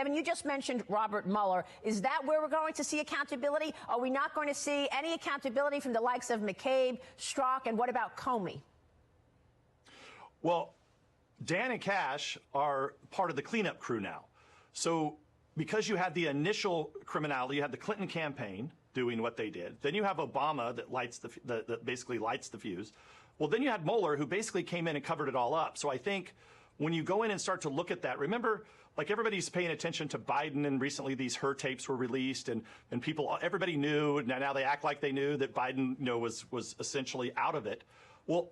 Kevin, you just mentioned Robert Mueller. Is that where we're going to see accountability? Are we not going to see any accountability from the likes of McCabe, Strzok, and what about Comey? Well, Dan and Kash are part of the cleanup crew now. So because you had the initial criminality, you had the Clinton campaign doing what they did. Then you have Obama that basically lights the fuse. Well, then you had Mueller, who basically came in and covered it all up. So I think when you go in and start to look at that, remember, like everybody's paying attention to Biden, and recently these Her tapes were released, and everybody knew. Now they act like they knew that Biden, was essentially out of it. Well,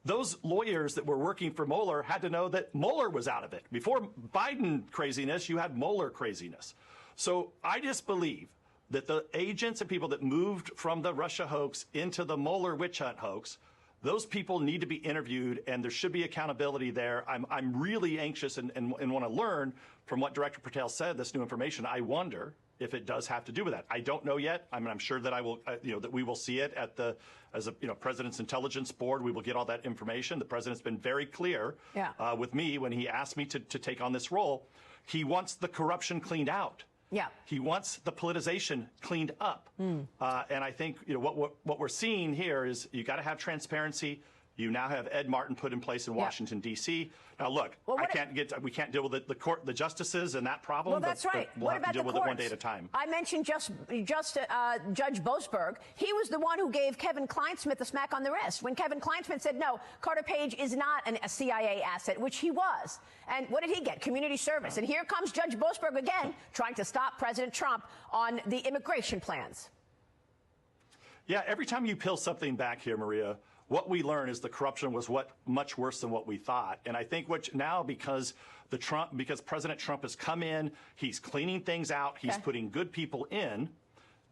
those lawyers that were working for Mueller had to know that Mueller was out of it. Before Biden craziness, you had Mueller craziness. So I just believe that the agents and people that moved from the Russia hoax into the Mueller witch hunt hoax, those people need to be interviewed, and there should be accountability there. I'm really anxious and want to learn from what Director Patel said, this new information. I wonder if it does have to do with that. I don't know yet. I mean, I'm sure that I will, that we will see it at as a President's Intelligence Board. We will get all that information. The President's been very clear with me when he asked me to take on this role. He wants the corruption cleaned out. Yeah. He wants the politicization cleaned up. And I think what we're seeing here is you got to have transparency. You now have Ed Martin put in place in Washington, D.C. Now, look, we can't deal with the justices and that problem. Well, that's right. But we'll have to deal with it one day at a time. I mentioned Judge Boasberg. He was the one who gave Kevin Kleinsmith a smack on the wrist when Kevin Kleinsmith said, no, Carter Page is not a CIA asset, which he was. And what did he get? Community service. And here comes Judge Boasberg again, trying to stop President Trump on the immigration plans. Yeah, every time you peel something back here, Maria, what we learn is the corruption was much worse than what we thought. And I think because President Trump has come in, he's cleaning things out, he's putting good people in.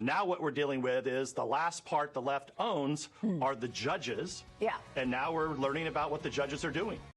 Now what we're dealing with is the last part the left owns are the judges. Yeah. And now we're learning about what the judges are doing.